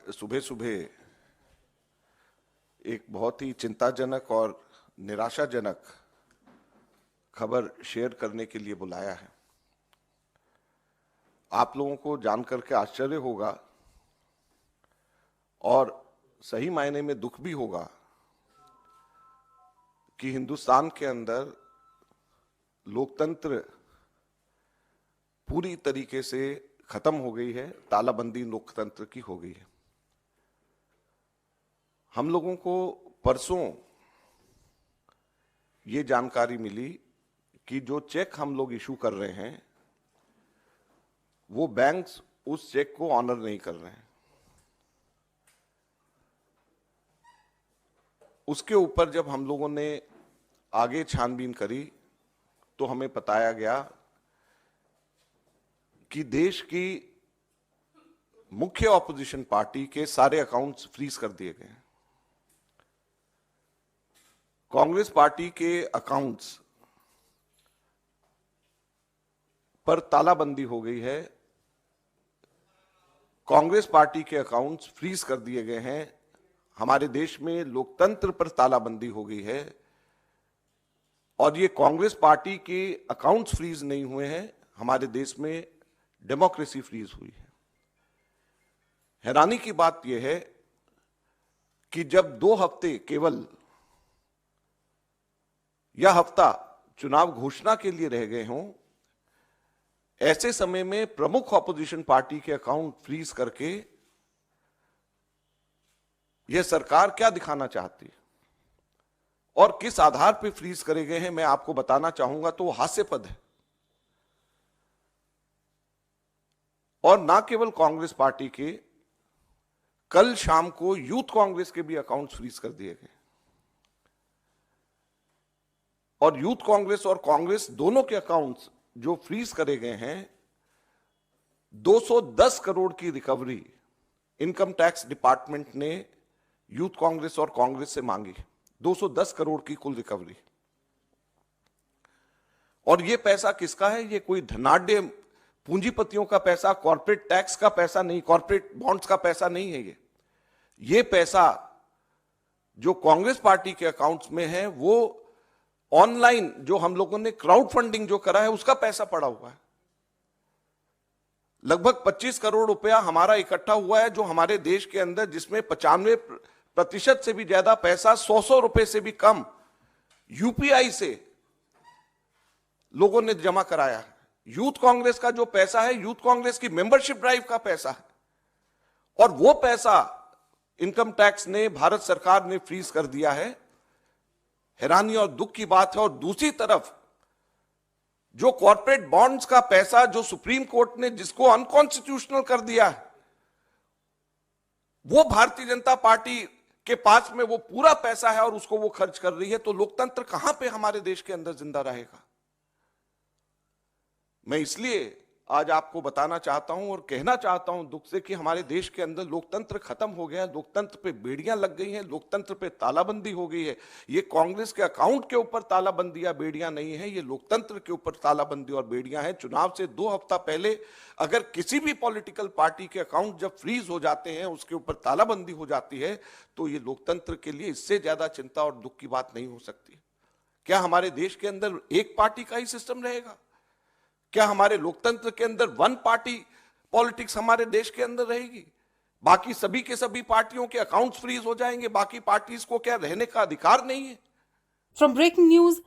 सुबह सुबह एक बहुत ही चिंताजनक और निराशाजनक खबर शेयर करने के लिए बुलाया है। आप लोगों को जानकर के आश्चर्य होगा और सही मायने में दुख भी होगा कि हिंदुस्तान के अंदर लोकतंत्र पूरी तरीके से खत्म हो गई है, तालाबंदी लोकतंत्र की हो गई है। हम लोगों को परसों ये जानकारी मिली कि जो चेक हम लोग इशू कर रहे हैं वो बैंक्स उस चेक को ऑनर नहीं कर रहे हैं। उसके ऊपर जब हम लोगों ने आगे छानबीन करी तो हमें बताया गया कि देश की मुख्य ऑपोजिशन पार्टी के सारे अकाउंट्स फ्रीज कर दिए गए हैं। कांग्रेस पार्टी के अकाउंट्स पर तालाबंदी हो गई है। कांग्रेस पार्टी के अकाउंट्स फ्रीज कर दिए गए हैं। हमारे देश में लोकतंत्र पर तालाबंदी हो गई है और ये कांग्रेस पार्टी के अकाउंट्स फ्रीज नहीं हुए हैं, हमारे देश में डेमोक्रेसी फ्रीज हुई है। हैरानी की बात यह है कि जब 2 हफ्ते केवल यह हफ्ता चुनाव घोषणा के लिए रह गए हों, ऐसे समय में प्रमुख ऑपोजिशन पार्टी के अकाउंट फ्रीज करके यह सरकार क्या दिखाना चाहती है और किस आधार पर फ्रीज करे गए हैं, मैं आपको बताना चाहूंगा तो हास्यास्पद है। और ना केवल कांग्रेस पार्टी के, कल शाम को यूथ कांग्रेस के भी अकाउंट्स फ्रीज कर दिए गए और यूथ कांग्रेस और कांग्रेस दोनों के अकाउंट्स जो फ्रीज करे गए हैं, 210 करोड़ की रिकवरी इनकम टैक्स डिपार्टमेंट ने यूथ कांग्रेस और कांग्रेस से मांगी। 210 करोड़ की कुल रिकवरी। और यह पैसा किसका है? यह कोई धनाढ्य पूंजीपतियों का पैसा, कॉर्पोरेट टैक्स का पैसा नहीं, कॉर्पोरेट बॉन्ड्स का पैसा नहीं है। ये पैसा जो कांग्रेस पार्टी के अकाउंट्स में है वो ऑनलाइन जो हम लोगों ने क्राउड फंडिंग जो करा है उसका पैसा पड़ा हुआ है। लगभग 25 करोड़ रुपया हमारा इकट्ठा हुआ है जो हमारे देश के अंदर, जिसमें 95% से भी ज्यादा पैसा 100 रुपए से भी कम यूपीआई से लोगों ने जमा कराया है। यूथ कांग्रेस का जो पैसा है, यूथ कांग्रेस की मेंबरशिप ड्राइव का पैसा है और वो पैसा इनकम टैक्स ने, भारत सरकार ने फ्रीज कर दिया है। हैरानी और दुख की बात है। और दूसरी तरफ जो कॉर्पोरेट बॉन्ड्स का पैसा जो सुप्रीम कोर्ट ने जिसको अनकॉन्स्टिट्यूशनल कर दिया है, वो भारतीय जनता पार्टी के पास में वो पूरा पैसा है और उसको वो खर्च कर रही है। तो लोकतंत्र कहां पे हमारे देश के अंदर जिंदा रहेगा? मैं इसलिए आज आपको बताना चाहता हूं और कहना चाहता हूं दुख से कि हमारे देश के अंदर लोकतंत्र खत्म हो गया है। लोकतंत्र पे बेड़ियां लग गई हैं, लोकतंत्र पे तालाबंदी हो गई है। ये कांग्रेस के अकाउंट के ऊपर तालाबंदी या बेड़ियां नहीं है, ये लोकतंत्र के ऊपर तालाबंदी और बेड़ियां हैं। चुनाव से 2 हफ्ता पहले अगर किसी भी पॉलिटिकल पार्टी के अकाउंट जब फ्रीज हो जाते हैं, उसके ऊपर तालाबंदी हो जाती है, तो ये लोकतंत्र के लिए इससे ज्यादा चिंता और दुख की बात नहीं हो सकती। क्या हमारे देश के अंदर एक पार्टी का ही सिस्टम रहेगा? क्या हमारे लोकतंत्र के अंदर वन पार्टी पॉलिटिक्स हमारे देश के अंदर रहेगी? बाकी सभी के सभी पार्टियों के अकाउंट्स फ्रीज हो जाएंगे? बाकी पार्टीज को क्या रहने का अधिकार नहीं है? From breaking news,